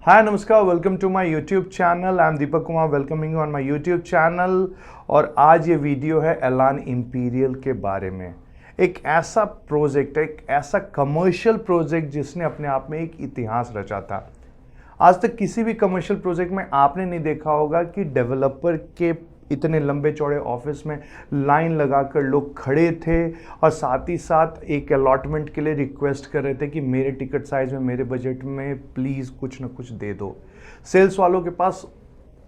हाय नमस्कार, welcome to my YouTube channel. I am Deepak Kumar, welcoming you on my YouTube channel. और आज ये video है एलान इंपीरियल के बारे में। एक ऐसा प्रोजेक्ट, एक ऐसा कमर्शियल प्रोजेक्ट जिसने अपने आप में एक इतिहास रचा था। आज तक किसी भी कमर्शियल प्रोजेक्ट में आपने नहीं देखा होगा कि डेवलपर के इतने लंबे चौड़े ऑफिस में लाइन लगाकर लोग खड़े थे और साथ ही साथ एक अलॉटमेंट के लिए रिक्वेस्ट कर रहे थे कि मेरे टिकट साइज में, मेरे बजट में प्लीज़ कुछ ना कुछ दे दो। सेल्स वालों के पास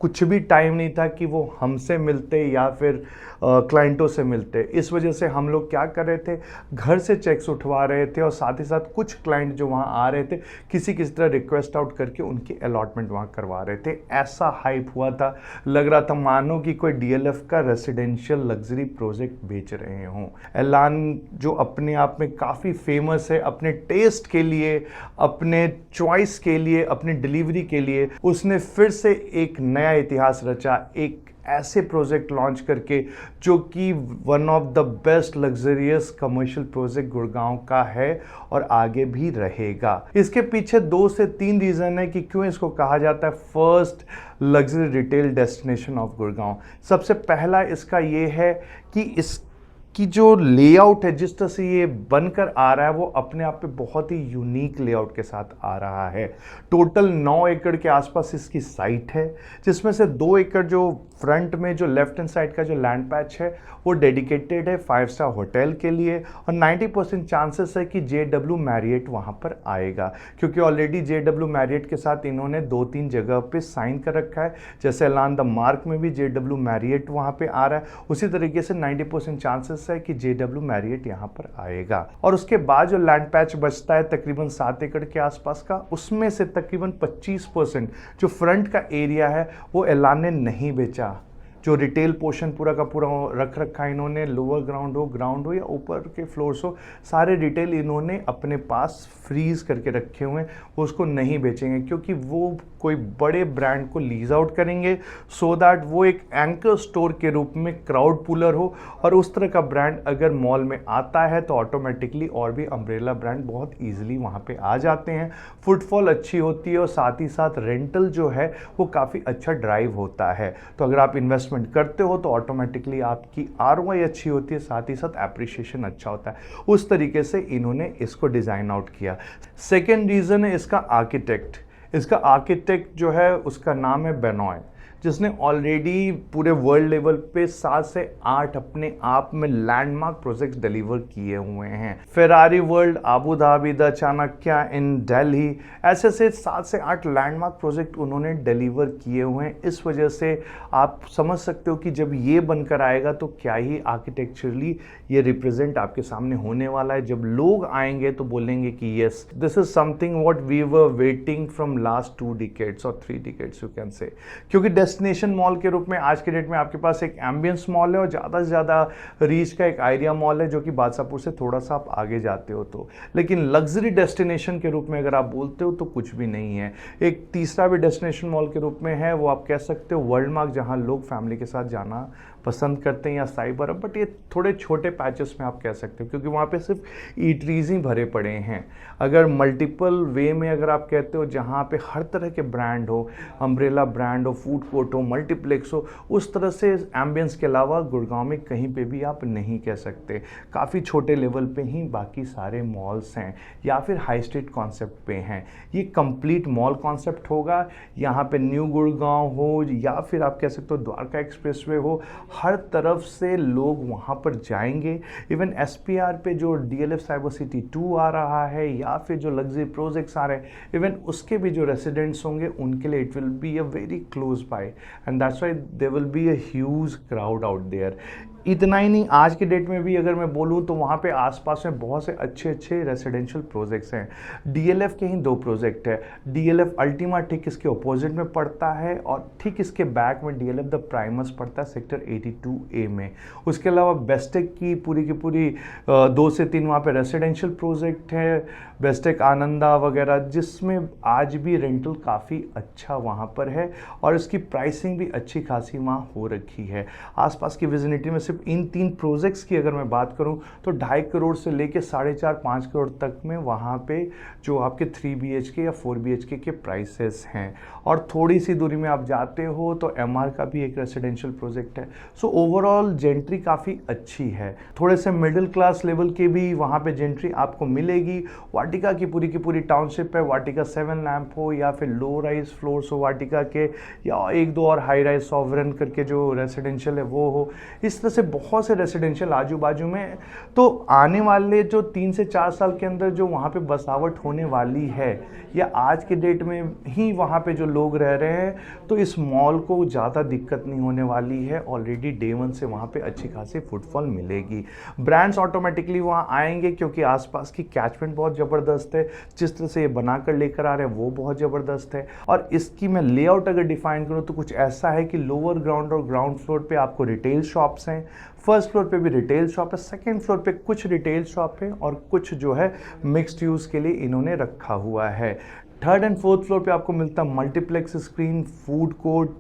कुछ भी टाइम नहीं था कि वो हमसे मिलते या फिर क्लाइंटों से मिलते। इस वजह से हम लोग क्या कर रहे थे, घर से चेक्स उठवा रहे थे और साथ ही साथ कुछ क्लाइंट जो वहाँ आ रहे थे किसी किसी तरह रिक्वेस्ट आउट करके उनकी अलॉटमेंट वहाँ करवा रहे थे। ऐसा हाइप हुआ था, लग रहा था मानो कि कोई डीएलएफ का रेसिडेंशियल लग्जरी प्रोजेक्ट बेच रहे हों। एलान जो अपने आप में काफ़ी फेमस है अपने टेस्ट के लिए, अपने चॉइस के लिए, अपनी डिलीवरी के लिए, उसने फिर से एक नया इतिहास रचा, एक ऐसे प्रोजेक्ट लॉन्च करके जो कि one of the best luxurious commercial project Gurgaon का है और आगे भी रहेगा। इसके पीछे 2 से 3 रीज़न है कि क्यों इसको कहा जाता है first luxury retail destination of Gurgaon. सबसे पहला इसका ये है कि की जो लेआउट है, जिस तरह से ये बनकर आ रहा है, वो अपने आप पे बहुत ही यूनिक लेआउट के साथ आ रहा है। टोटल 9 एकड़ के आसपास इसकी साइट है, जिसमें से 2 एकड़ जो फ्रंट में जो लेफ्ट हैंड साइड का जो लैंड पैच है वो डेडिकेटेड है 5 स्टार होटल के लिए और 90% चांसेस है कि JW मैरियट वहाँ पर आएगा, क्योंकि ऑलरेडी JW मैरियट के साथ इन्होंने 2-3 जगह पे साइन कर रखा है। जैसे एलान द मार्क में भी JW मैरियट वहाँ पे आ रहा है, उसी तरीके से 90% चांसेस है कि JW मैरियट यहाँ पर आएगा। और उसके बाद जो लैंड पैच बचता है तकरीबन 7 एकड़ के आसपास का, उसमें से तकरीबन 25% जो फ्रंट का एरिया है वो एलान ने नहीं बेचा। जो रिटेल पोर्शन पूरा का पूरा रख रखा है इन्होंने, लोअर ग्राउंड हो या ऊपर के फ्लोर्स हो, सारे रिटेल इन्होंने अपने पास फ्रीज करके रखे हुए हैं। वो उसको नहीं बेचेंगे क्योंकि वो कोई बड़े ब्रांड को लीज आउट करेंगे सो दैट वो एक एंकर स्टोर के रूप में क्राउड पुलर हो। और उस तरह का ब्रांड अगर मॉल में आता है तो ऑटोमेटिकली और भी अम्ब्रेला ब्रांड बहुत ईजिली वहाँ पे आ जाते हैं। फुटफॉल अच्छी होती है और साथ ही साथ रेंटल जो है वो काफ़ी अच्छा ड्राइव होता है। तो अगर आप इन्वेस्टमेंट करते हो तो ऑटोमेटिकली आपकी आरओआई अच्छी होती है, साथ ही साथ एप्रिशिएशन अच्छा होता है। उस तरीके से इन्होंने इसको डिज़ाइन आउट किया। सेकेंड रीज़न है इसका आर्किटेक्ट। इसका आर्किटेक्ट जो है उसका नाम है बेनॉय, जिसने ऑलरेडी पूरे वर्ल्ड लेवल पे 7 से 8 अपने आप में लैंडमार्क प्रोजेक्ट्स डिलीवर किए हुए हैं। Ferrari World, Abu Dhabi, the Chanakya in Delhi, ऐसे से 7 से 8 लैंडमार्क प्रोजेक्ट उन्होंने डिलीवर किए हुए हैं। इस वजह से आप समझ सकते हो कि जब ये बनकर आएगा तो क्या ही आर्किटेक्चरली ये रिप्रेजेंट आपके सामने होने वाला है। जब लोग आएंगे तो बोलेंगे कि yes, this is something what we were waiting from last 2 decades और 3 डिकेड्स यू कैन से। क्योंकि डेस्टिनेशन मॉल के रूप में आज के डेट में आपके पास एक एम्बियंस मॉल है और ज़्यादा से ज़्यादा रीच का एक आइडिया मॉल है, जो कि बादशाहपुर से थोड़ा सा आप आगे जाते हो तो। लेकिन लग्जरी डेस्टिनेशन के रूप में अगर आप बोलते हो तो कुछ भी नहीं है। एक तीसरा भी डेस्टिनेशन मॉल के रूप में है, वो आप कह सकते हो वर्ल्ड मार्क, जहाँ लोग फैमिली के साथ जाना पसंद करते हैं, या साइबर, बट ये थोड़े छोटे पैचेस में आप कह सकते हो क्योंकि वहाँ पे सिर्फ ईटरीज ही भरे पड़े हैं। अगर मल्टीपल वे में अगर आप कहते हो जहाँ पे हर तरह के ब्रांड हो, अम्ब्रेला ब्रांड हो, फूड कोर्ट हो, मल्टीप्लेक्स हो, उस तरह से एम्बियंस के अलावा गुड़गांव में कहीं पे भी आप नहीं कह सकते। काफ़ी छोटे लेवल पे ही बाकी सारे मॉल्स हैं या फिर हाई स्ट्रीट कॉन्सेप्ट पे हैं। ये कंप्लीट मॉल कॉन्सेप्ट होगा। यहाँ पे न्यू गुड़गांव हो या फिर आप कह सकते हो द्वारका एक्सप्रेसवे हो, हर तरफ से लोग वहाँ पर जाएंगे। इवन SPR पे जो DLF साइबर सिटी 2 आ रहा है या फिर जो लग्जरी प्रोजेक्ट्स आ रहे हैं, इवन उसके भी जो रेसिडेंट्स होंगे उनके लिए it will be a very close by and that's why there will be a huge crowd out there. इतना ही नहीं, आज के डेट में भी अगर मैं बोलूँ तो वहाँ पे आसपास में बहुत से अच्छे अच्छे रेसिडेंशियल प्रोजेक्ट्स हैं। DLF के ही 2 प्रोजेक्ट है। DLF अल्टीमा ठीक इसके अपोजिट में पड़ता है और ठीक इसके बैक में DLF द प्राइमस पड़ता है सेक्टर 82A में। उसके अलावा बेस्टेक की पूरी 2 से 3 वहाँ पे रेसिडेंशियल प्रोजेक्ट है, बेस्टेक आनंदा वगैरह, जिसमें आज भी रेंटल काफ़ी अच्छा वहाँ पर है और इसकी प्राइसिंग भी अच्छी खासी वहाँ हो रखी है। आसपास की विजिनिटी में सिर्फ इन 3 प्रोजेक्ट्स की अगर मैं बात करूं तो 2.5 करोड़ से लेके 4.5-5 करोड़ तक में वहां पे जो आपके 3 BHK या 4 BHK के प्राइसेस हैं। और थोड़ी सी दूरी में आप जाते हो तो MR का भी एक रेसिडेंशियल प्रोजेक्ट है। सो ओवरऑल जेंट्री काफ़ी अच्छी है। थोड़े से मिडिल क्लास लेवल के भी वहाँ पे जेंट्री आपको मिलेगी। वाटिका की पूरी टाउनशिप है, वाटिका 7 लैम्प हो या फिर लो राइज फ्लोर्स हो वाटिका के, या एक दो और हाई राइज सॉवरन करके जो रेसिडेंशियल है वो हो। इस तरह से बहुत से रेसिडेंशियल आजू बाजू में। तो आने वाले जो 3 से 4 साल के अंदर जो वहाँ पे बसावट होने वाली है, या आज के डेट में ही वहाँ पे जो लोग रह रहे हैं, तो इस मॉल को ज़्यादा दिक्कत नहीं होने वाली है। ऑलरेडी डे 1 से वहाँ पे अच्छी खासी फुटफॉल मिलेगी। ब्रांड्स ऑटोमेटिकली वहाँ आएंगे क्योंकि आसपास की कैचमेंट बहुत ज़बरदस्त है। जिस तरह से ये बनाकर लेकर आ रहे हैं वो बहुत ज़बरदस्त है। और इसकी मैं लेआउट अगर डिफाइन करूँ तो कुछ ऐसा है कि लोअर ग्राउंड और ग्राउंड फ्लोर पे आपको रिटेल शॉप्स हैं, फर्स्ट फ्लोर पे भी रिटेल शॉप है, सेकंड फ्लोर पे कुछ रिटेल शॉप है और कुछ जो है मिक्स्ड यूज़ के लिए इन्होंने रखा हुआ है। थर्ड एंड फोर्थ फ्लोर पे आपको मिलता है multiplex screen, food court,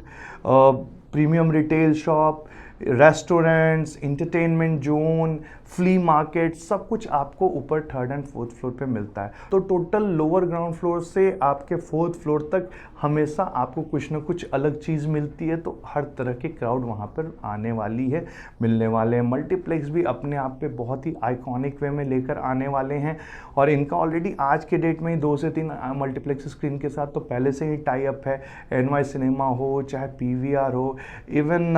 premium retail shop, restaurants, entertainment zone, flea market, सब कुछ आपको ऊपर थर्ड एंड फोर्थ फ्लोर पे मिलता है। तो टोटल लोअर ग्राउंड फ्लोर से आपके फोर्थ फ्लोर तक हमेशा आपको कुछ ना कुछ अलग चीज़ मिलती है। तो हर तरह के क्राउड वहाँ पर आने वाली है, मिलने वाले हैं। मल्टीप्लेक्स भी अपने आप पे बहुत ही आइकॉनिक वे में लेकर आने वाले हैं और इनका ऑलरेडी आज के डेट में 2 से 3 मल्टीप्लेक्स स्क्रीन के साथ तो पहले से ही टाई अप है। NY सिनेमा हो चाहे PVR हो, इवन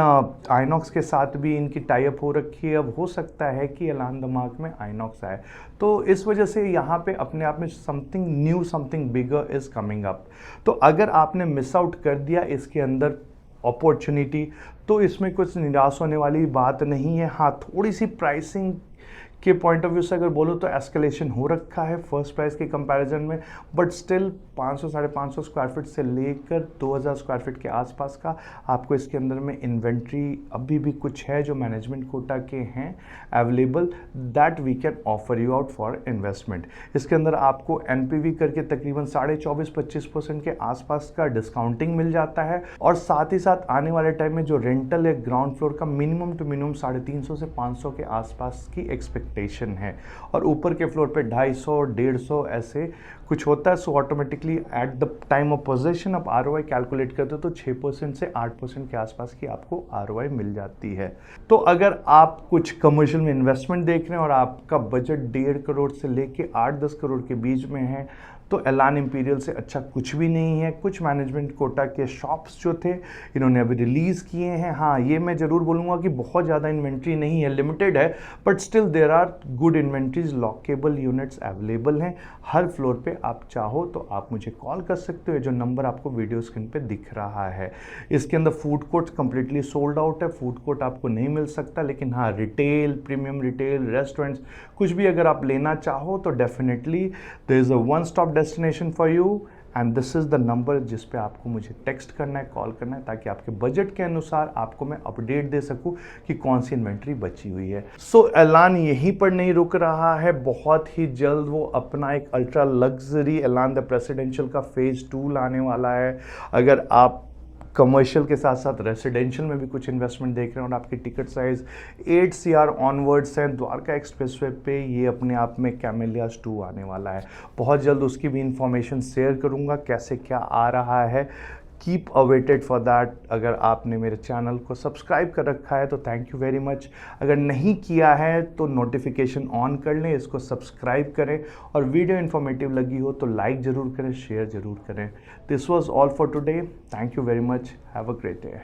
आइनॉक्स के साथ भी इनकी टाई अप हो रखी है। अब हो सकता है कि एलान दिमाग में आइनॉक्स आए, तो इस वजह से यहाँ पे अपने आप में something new, something bigger is coming up. तो अगर आपने मिस आउट कर दिया इसके अंदर अपॉर्चुनिटी, तो इसमें कुछ निराश होने वाली बात नहीं है। हाँ, थोड़ी सी प्राइसिंग के पॉइंट ऑफ व्यू से अगर बोलो तो एस्केलेशन हो रखा है फर्स्ट प्राइस के कंपैरिजन में, बट स्टिल 500-550 स्क्वायर फीट से लेकर 2000 स्क्वायर फीट के आसपास का आपको इसके अंदर में इन्वेंट्री अभी भी कुछ है जो मैनेजमेंट कोटा के हैं available, that we can offer you out for investment. इसके अंदर आपको NPV करके तकरीबन 24.25% के आसपास का डिस्काउंटिंग मिल जाता है। और साथ ही साथ आने वाले टाइम में जो रेंटल है ग्राउंड फ्लोर का मिनिमम टू मिनिमम 350 से 500 के आसपास की एक्सपेक्टेशन है और ऊपर के फ्लोर पे 250-150 ऐसे कुछ होता है। So automatically at the time of possession आप ROI कैलकुलेट करते हो तो 6% से 8% के आसपास की आपको ROI मिल जाती है। तो अगर आप कुछ कमर्शियल में इन्वेस्टमेंट देख रहे हैं और आपका बजट 1.5 करोड़ से लेके 8-10 करोड़ के बीच में है, तो एलान इंपीरियल से अच्छा कुछ भी नहीं है। कुछ मैनेजमेंट कोटा के शॉप्स जो थे इन्होंने अभी रिलीज़ किए हैं। हाँ, ये मैं ज़रूर बोलूँगा कि बहुत ज़्यादा इन्वेंट्री नहीं है, लिमिटेड है, but still there are good inventories, lockable units available हैं। हर फ्लोर पे आप चाहो तो आप मुझे कॉल कर सकते हो, जो नंबर आपको वीडियो स्क्रीन पे दिख रहा है। इसके अंदर food court completely sold out है, फूड कोर्ट आपको नहीं मिल सकता, लेकिन हाँ रिटेल, प्रीमियम रिटेल, रेस्टोरेंट्स कुछ भी अगर आप लेना चाहो तो definitely there is a one stop destination for you and this is the number जिस पे आपको मुझे टेक्स्ट करना है, कॉल करना है, ताकि आपके बजट के अनुसार आपको मैं अपडेट दे सकूं कि कौन सी इन्वेंट्री बची हुई है। सो एलान यहीं पर नहीं रुक रहा है, बहुत ही जल्द वो अपना एक अल्ट्रा लग्जरी एलान द प्रेसिडेंशियल का फेज़ 2 लाने वाला है। अगर आप कमर्शियल के साथ साथ रेसिडेंशियल में भी कुछ इन्वेस्टमेंट देख रहे हैं और आपकी टिकट साइज़ 8 CR ऑनवर्ड्स हैं, द्वारका एक्सप्रेसवे पे ये अपने आप में कैमेलियास 2 आने वाला है। बहुत जल्द उसकी भी इंफॉर्मेशन शेयर करूँगा कैसे क्या आ रहा है। Keep awaited for that. अगर आपने मेरे चैनल को सब्सक्राइब कर रखा है तो थैंक यू वेरी मच। अगर नहीं किया है तो नोटिफिकेशन ऑन कर लें, इसको सब्सक्राइब करें और वीडियो इन्फॉर्मेटिव लगी हो तो लाइक ज़रूर करें, शेयर ज़रूर करें। This was all for today. Thank you very much. Have a great day.